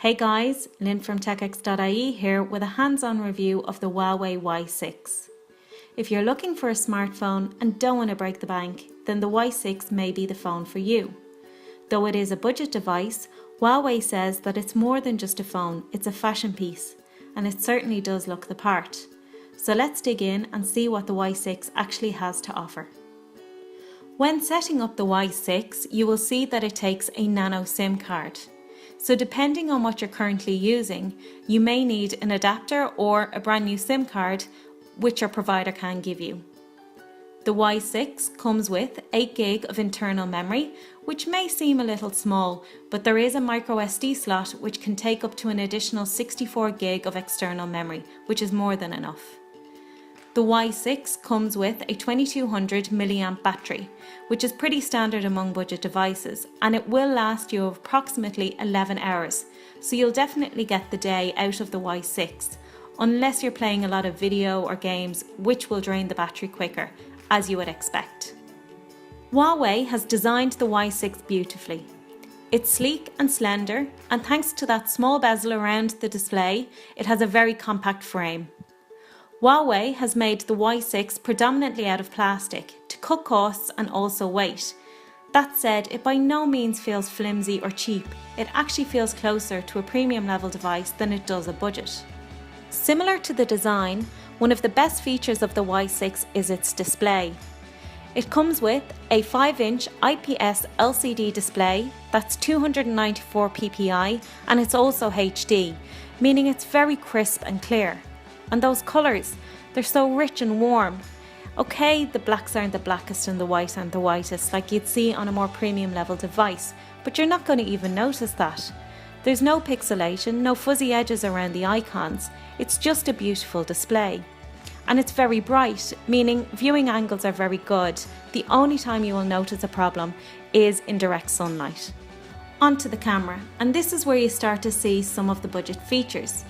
Hey guys, Lynn from TechX.ie here with a hands-on review of the Huawei Y6. If you're looking for a smartphone and don't want to break the bank, then the Y6 may be the phone for you. Though it is a budget device, Huawei says that it's more than just a phone, it's a fashion piece, and it certainly does look the part. So let's dig in and see what the Y6 actually has to offer. When setting up the Y6, you will see that it takes a nano SIM card. So depending on what you're currently using, you may need an adapter or a brand new SIM card, which your provider can give you. The Y6 comes with 8GB of internal memory, which may seem a little small, but there is a micro SD slot which can take up to an additional 64GB of external memory, which is more than enough. The Y6 comes with a 2200 mAh battery, which is pretty standard among budget devices, and it will last you approximately 11 hours, so you'll definitely get the day out of the Y6, unless you're playing a lot of video or games, which will drain the battery quicker, as you would expect. Huawei has designed the Y6 beautifully. It's sleek and slender, and thanks to that small bezel around the display, it has a very compact frame. Huawei has made the Y6 predominantly out of plastic to cut costs and also weight. That said, it by no means feels flimsy or cheap. It actually feels closer to a premium level device than it does a budget. Similar to the design, one of the best features of the Y6 is its display. It comes with a 5-inch IPS LCD display that's 294 ppi, and it's also HD, meaning it's very crisp and clear. And those colours, they're so rich and warm. Okay, the blacks aren't the blackest and the white aren't the whitest like you'd see on a more premium level device, but you're not going to even notice that. There's no pixelation, no fuzzy edges around the icons, it's just a beautiful display. And it's very bright, meaning viewing angles are very good. The only time you will notice a problem is in direct sunlight. Onto the camera, and this is where you start to see some of the budget features.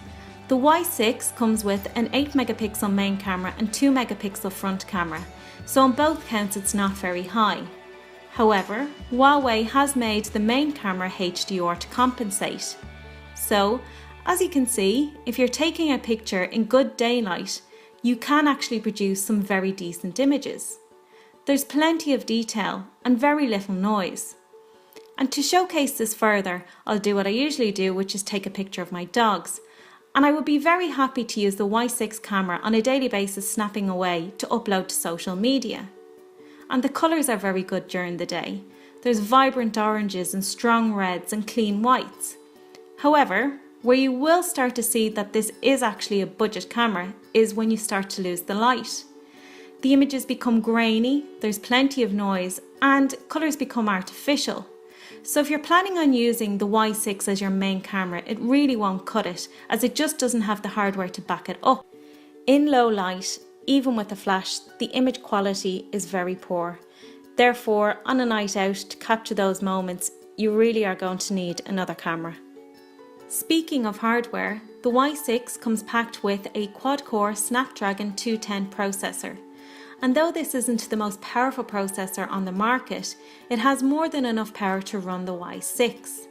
The Y6 comes with an 8MP main camera and 2MP front camera, so on both counts it's not very high. However, Huawei has made the main camera HDR to compensate. So, as you can see, if you're taking a picture in good daylight, you can actually produce some very decent images. There's plenty of detail and very little noise. And to showcase this further, I'll do what I usually do, which is take a picture of my dogs. And I would be very happy to use the Y6 camera on a daily basis snapping away to upload to social media. And the colours are very good during the day. There's vibrant oranges and strong reds and clean whites. However, where you will start to see that this is actually a budget camera is when you start to lose the light. The images become grainy, there's plenty of noise, and colours become artificial. So if you're planning on using the Y6 as your main camera, it really won't cut it, as it just doesn't have the hardware to back it up. In low light, even with a flash, the image quality is very poor. Therefore, on a night out, to capture those moments, you really are going to need another camera. Speaking of hardware, the Y6 comes packed with a quad-core Snapdragon 210 processor. And though this isn't the most powerful processor on the market, it has more than enough power to run the Y6.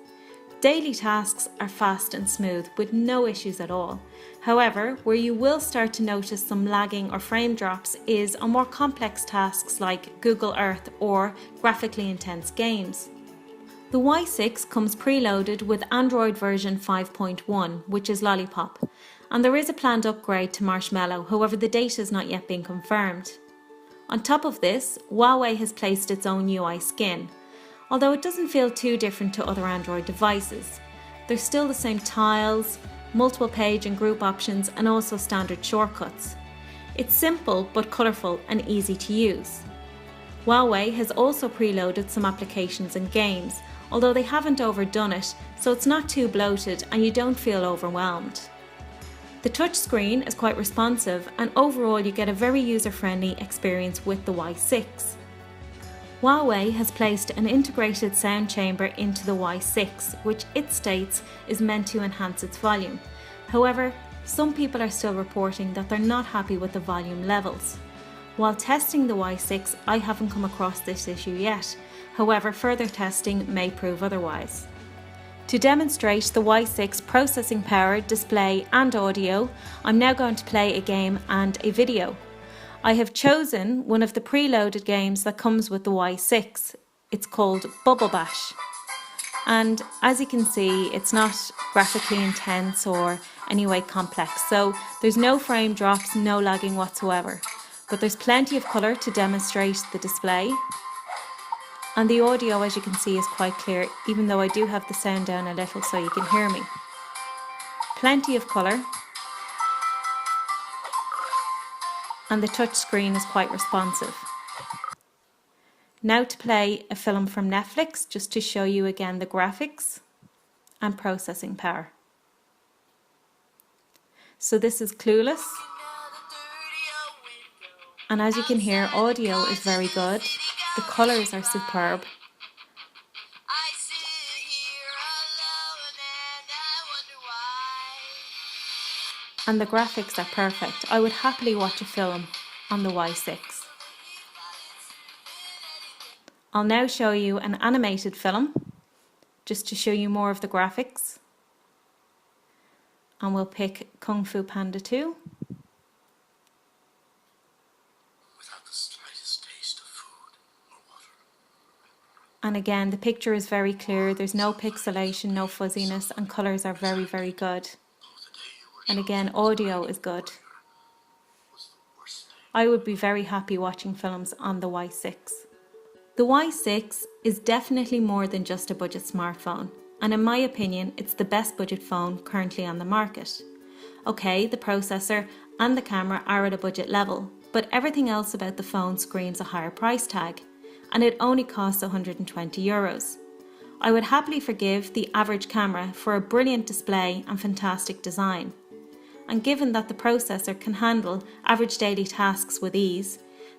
Daily tasks are fast and smooth with no issues at all. However, where you will start to notice some lagging or frame drops is on more complex tasks like Google Earth or graphically intense games. The Y6 comes preloaded with Android version 5.1, which is Lollipop, and there is a planned upgrade to Marshmallow, however the date has not yet been confirmed. On top of this, Huawei has placed its own UI skin, although it doesn't feel too different to other Android devices. There's still the same tiles, multiple page and group options, and also standard shortcuts. It's simple but colourful and easy to use. Huawei has also preloaded some applications and games, although they haven't overdone it, so it's not too bloated and you don't feel overwhelmed. The touchscreen is quite responsive, and overall you get a very user-friendly experience with the Y6. Huawei has placed an integrated sound chamber into the Y6, which it states is meant to enhance its volume. However, some people are still reporting that they're not happy with the volume levels. While testing the Y6, I haven't come across this issue yet. However, further testing may prove otherwise. To demonstrate the Y6 processing power, display and audio, I'm now going to play a game and a video. I have chosen one of the preloaded games that comes with the Y6. It's called Bubble Bash. And as you can see, it's not graphically intense or any way complex, so there's no frame drops, no lagging whatsoever. But there's plenty of colour to demonstrate the display. And the audio, as you can see, is quite clear, even though I do have the sound down a little so you can hear me. Plenty of colour. And the touch screen is quite responsive. Now to play a film from Netflix, just to show you again the graphics and processing power. So this is Clueless. And as you can hear, audio is very good. The colours are superb. And the graphics are perfect. I would happily watch a film on the Y6. I'll now show you an animated film, just to show you more of the graphics. And we'll pick Kung Fu Panda 2. Without the slightest taste of food or water. And again, the picture is very clear. There's no pixelation, no fuzziness, and colours are very, very good. And again, audio is good. I would be very happy watching films on the Y6. The Y6 is definitely more than just a budget smartphone, and in my opinion, it's the best budget phone currently on the market. Okay, the processor and the camera are at a budget level, but everything else about the phone screams a higher price tag, and it only costs €120. I would happily forgive the average camera for a brilliant display and fantastic design. And given that the processor can handle average daily tasks with ease,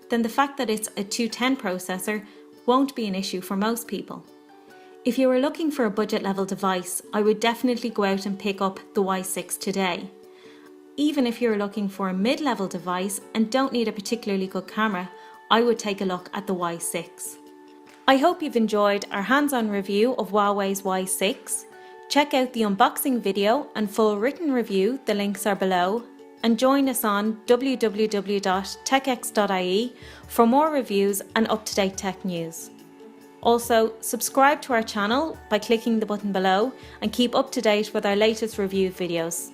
then the fact that it's a 210 processor won't be an issue for most people. If you are looking for a budget level device, I would definitely go out and pick up the Y6 today. Even if you're looking for a mid-level device and don't need a particularly good camera, I would take a look at the Y6. I hope you've enjoyed our hands-on review of Huawei's Y6. Check out the unboxing video and full written review, the links are below, and join us on www.TechX.ie for more reviews and up-to-date tech news. Also, subscribe to our channel by clicking the button below and keep up to date with our latest review videos.